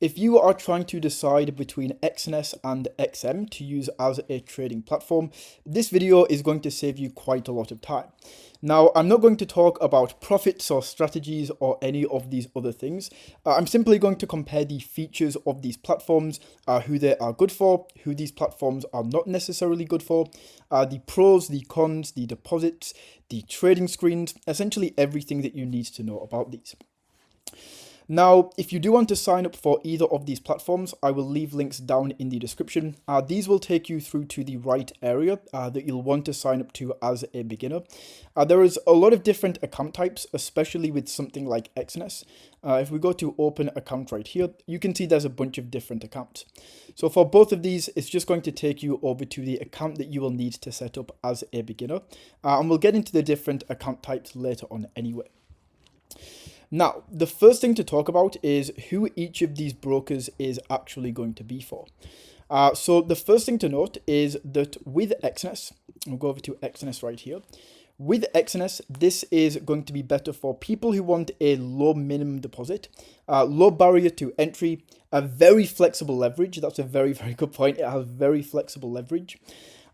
if you are trying to decide between Exness and XM to use as a trading platform, this video is going to save you quite a lot of time. Now, I'm not going to talk about profits or strategies or any of these other things. I'm simply going to compare the features of these platforms, who they are good for, who these platforms are not necessarily good for, the pros, the cons, the deposits, the trading screens, essentially everything that you need to know about these. Now, if you do want to sign up for either of these platforms, I will leave links down in the description. These will take you through to the right area that you'll want to sign up to as a beginner. There is a lot of different account types, especially with something like Exness. If we go to open account right here, you can see there's a bunch of different accounts. So for both of these, it's just going to take you over to the account that you will need to set up as a beginner. And we'll get into the different account types later on anyway. Now, the first thing to talk about is who each of these brokers is actually going to be for. So the first thing to note is that with Exness, we'll go over to Exness right here. With Exness, this is going to be better for people who want a low minimum deposit, low barrier to entry, a very flexible leverage. That's a very, very good point. It has very flexible leverage.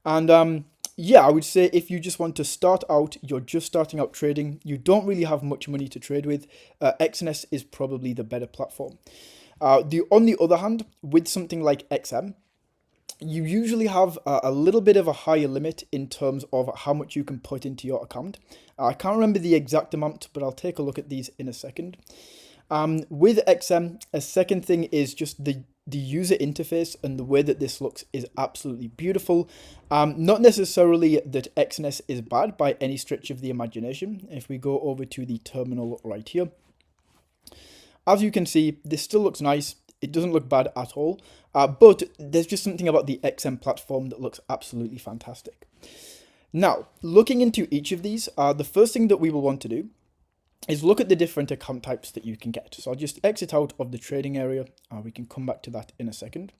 And yeah, I would say if you just want to start out, you're just starting out trading, you don't really have much money to trade with, Exness is probably the better platform. On the other hand, with something like XM, you usually have a little bit of a higher limit in terms of how much you can put into your account. I can't remember the exact amount, but I'll take a look at these in a second. With XM, a second thing is just the user interface, and the way that this looks is absolutely beautiful. Not necessarily that Exness is bad by any stretch of the imagination. If we go over to the terminal right here, as you can see, this still looks nice. It doesn't look bad at all, but there's just something about the XM platform that looks absolutely fantastic. Now, looking into each of these, the first thing that we will want to do is look at the different account types that you can get. So I'll just exit out of the trading area. We can come back to that in a second.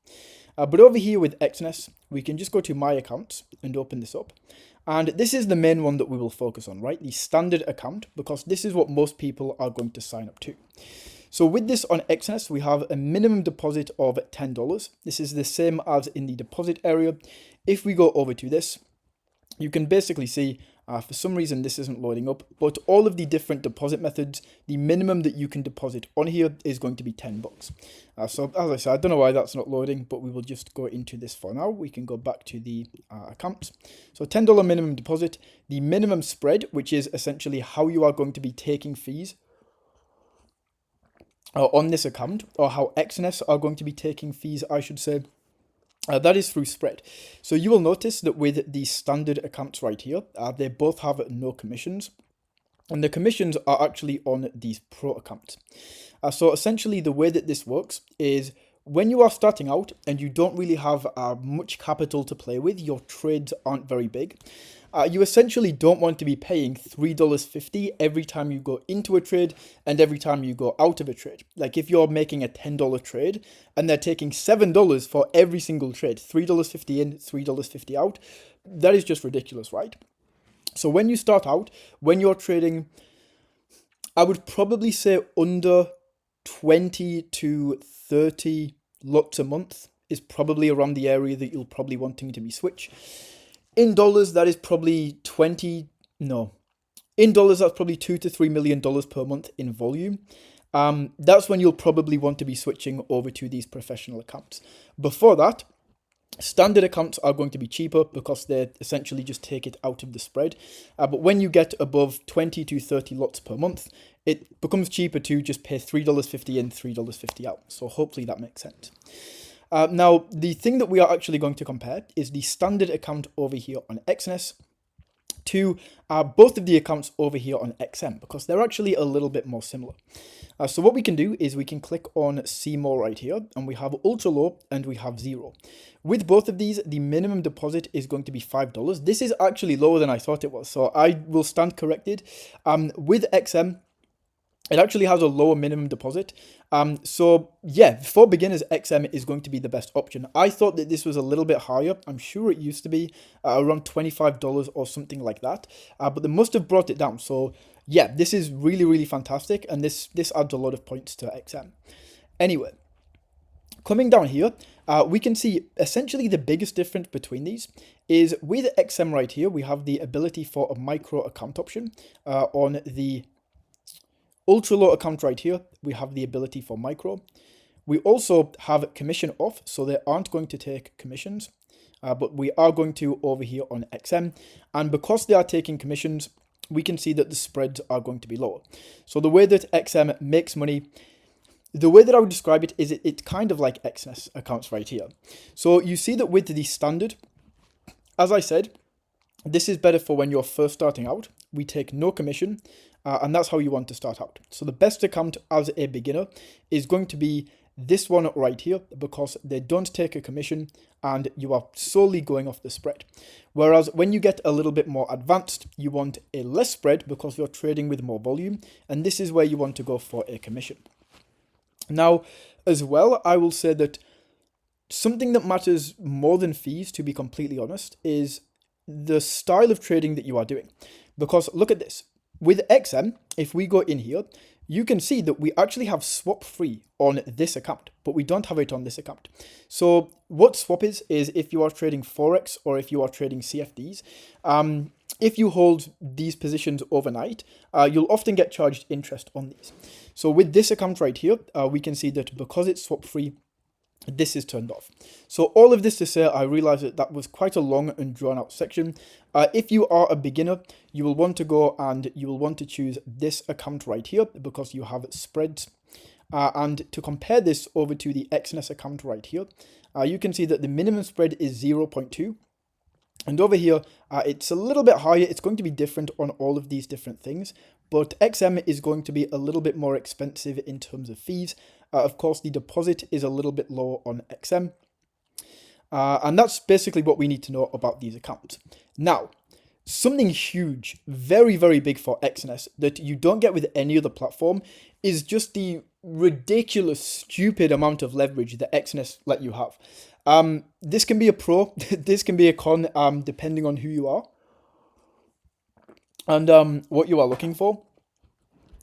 But over here with Exness, we can just go to My Accounts and open this up. And this is the main one that we will focus on, right? The standard account, because this is what most people are going to sign up to. So with this on Exness, we have a minimum deposit of $10. This is the same as in the deposit area. If we go over to this, you can basically see, for some reason this isn't loading up, but all of the different deposit methods, the minimum that you can deposit on here is going to be $10. So as I said, I don't know why that's not loading, but we will just go into this for now. We can go back to the accounts. So $10 minimum deposit, the minimum spread, which is essentially how you are going to be taking fees on this account, or how Exness are going to be taking fees, I should say. That is through spread. So you will notice that with the standard accounts right here, they both have no commissions. And the commissions are actually on these pro accounts. So essentially the way that this works is when you are starting out and you don't really have much capital to play with, your trades aren't very big, you essentially don't want to be paying $3.50 every time you go into a trade and every time you go out of a trade. Like if you're making a $10 trade and they're taking $7 for every single trade, $3.50 in, $3.50 out, that is just ridiculous, right? So when you start out, when you're trading, I would probably say under 20 to 30 lots a month is probably around the area that you'll probably wanting to be switched. In dollars, that is probably in dollars, that's probably $2 to $3 million per month in volume. That's when you'll probably want to be switching over to these professional accounts. Before that, standard accounts are going to be cheaper because they essentially just take it out of the spread. But when you get above 20 to 30 lots per month, it becomes cheaper to just pay $3.50 in, $3.50 out. So hopefully that makes sense. Now, the thing that we are actually going to compare is the standard account over here on Exness to both of the accounts over here on XM, because they're actually a little bit more similar. So what we can do is we can click on See More right here, and we have ultra low and we have zero. With both of these, the minimum deposit is going to be $5. This is actually lower than I thought it was, so I will stand corrected. With XM, it actually has a lower minimum deposit. So yeah, for beginners, XM is going to be the best option. I thought that this was a little bit higher. I'm sure it used to be around $25 or something like that. But they must have brought it down. So yeah, this is really, really fantastic. And this adds a lot of points to XM. Anyway, Coming down here, we can see essentially the biggest difference between these is with XM right here, we have the ability for a micro account option. On the ultra low account right here, we have the ability for micro. We also have commission off, so they aren't going to take commissions, but we are going to over here on XM. And because they are taking commissions, we can see that the spreads are going to be lower. So the way that XM makes money, the way that I would describe it is it's kind of like Exness accounts right here. So you see that with the standard, as I said, this is better for when you're first starting out. We take no commission, and that's how you want to start out. So the best account as a beginner is going to be this one right here, because they don't take a commission and you are solely going off the spread. Whereas when you get a little bit more advanced, you want a less spread because you're trading with more volume, and this is where you want to go for a commission. Now, as well, I will say that something that matters more than fees, to be completely honest, is the style of trading that you are doing. Because look at this. With XM, if we go in here, you can see that we actually have swap free on this account, but we don't have it on this account. So what swap is if you are trading forex or if you are trading CFDs, if you hold these positions overnight, you'll often get charged interest on these. So with this account right here, we can see that because it's swap free, this is turned off. So all of this to say, I realize that was quite a long and drawn out section. If you are a beginner, you will want to go and you will want to choose this account right here because you have spreads. And to compare this over to the Exness account right here, you can see that the minimum spread is 0.2. And over here, it's a little bit higher. It's going to be different on all of these different things, but XM is going to be a little bit more expensive in terms of fees. Of course, the deposit is a little bit lower on XM. And that's basically what we need to know about these accounts. Now, something huge, very, very big for Exness that you don't get with any other platform is just the ridiculous, stupid amount of leverage that Exness let you have. This can be a pro, this can be a con, depending on who you are and what you are looking for.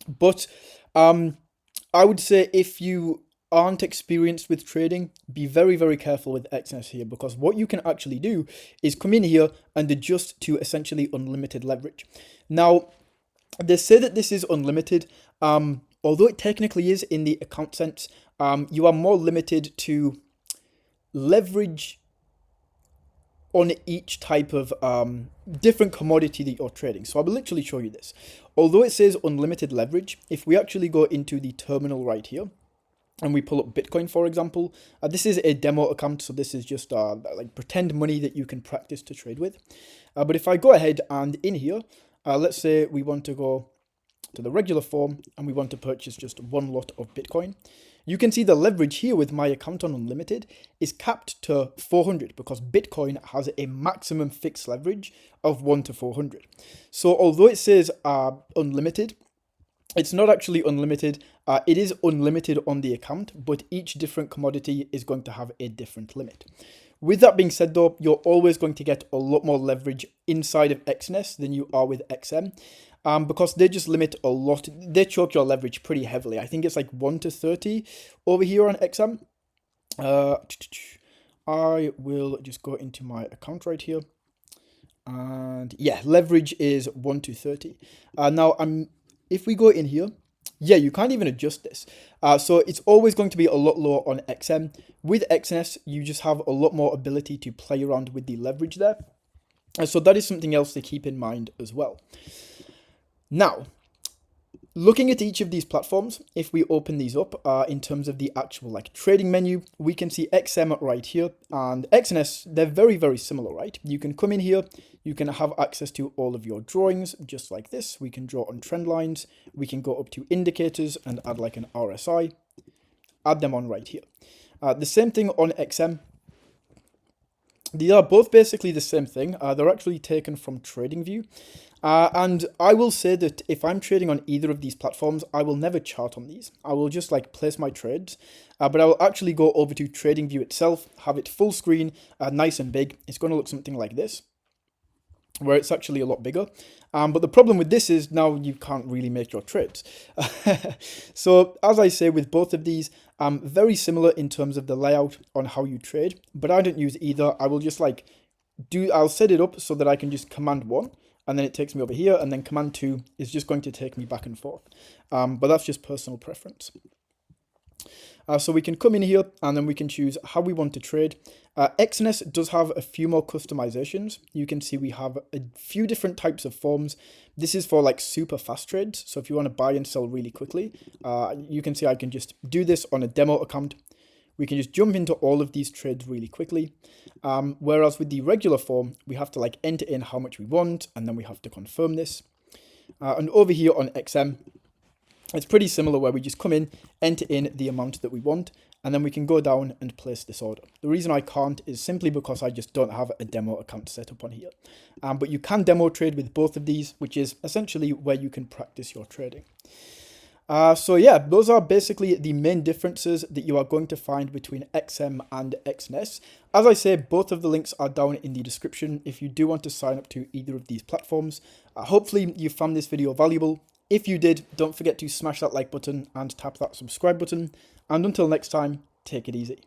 But I would say if you aren't experienced with trading, be very, very careful with Exness here, because what you can actually do is come in here and adjust to essentially unlimited leverage. Now, they say that this is unlimited, although it technically is in the account sense. You are more limited to leverage on each type of different commodity that you're trading. So I will literally show you this. Although it says unlimited leverage, if we actually go into the terminal right here and we pull up Bitcoin, for example, this is a demo account, so this is just like pretend money that you can practice to trade with. But if I go ahead and in here, let's say we want to go to the regular form and we want to purchase just one lot of Bitcoin. You can see the leverage here with my account on unlimited is capped to 400 because Bitcoin has a maximum fixed leverage of 1 to 400. So although it says unlimited, it's not actually unlimited. It is unlimited on the account, but each different commodity is going to have a different limit. With that being said though, you're always going to get a lot more leverage inside of Exness than you are with XM. Because they just limit a lot. They choke your leverage pretty heavily. I think it's like 1 to 30 over here on XM. I will just go into my account right here. And yeah, leverage is 1 to 30. Now, if we go in here, yeah, you can't even adjust this. So it's always going to be a lot lower on XM. With Exness, you just have a lot more ability to play around with the leverage there. So that is something else to keep in mind as well. Now, looking at each of these platforms, if we open these up in terms of the actual like trading menu, we can see XM right here and Exness. They're very, very similar, right? You can come in here, you can have access to all of your drawings just like this. We can draw on trend lines. We can go up to indicators and add like an RSI, add them on right here. The same thing on XM. They are both basically the same thing. They're actually taken from TradingView. And I will say that if I'm trading on either of these platforms, I will never chart on these. I will just like place my trades, but I will actually go over to TradingView itself, have it full screen, nice and big. It's going to look something like this. where it's actually a lot bigger. But the problem with this is now you can't really make your trades. So as I say, with both of these, very similar in terms of the layout on how you trade, but I don't use either. I will just I'll set it up so that I can just command 1, and then it takes me over here, and then command 2 is just going to take me back and forth. But that's just personal preference. So we can come in here and then we can choose how we want to trade. Exness does have a few more customizations. You can see we have a few different types of forms. This is for super fast trades. So if you want to buy and sell really quickly, you can see I can just do this on a demo account. We can just jump into all of these trades really quickly. Whereas with the regular form, we have to enter in how much we want, and then we have to confirm this. And over here on XM, it's pretty similar where we just come in, enter in the amount that we want, and then we can go down and place this order. The reason I can't is simply because I just don't have a demo account set up on here. But you can demo trade with both of these, which is essentially where you can practice your trading. So yeah, those are basically the main differences that you are going to find between XM and Exness. As I say, both of the links are down in the description if you do want to sign up to either of these platforms. Hopefully you found this video valuable. If you did, don't forget to smash that like button and tap that subscribe button. And until next time, take it easy.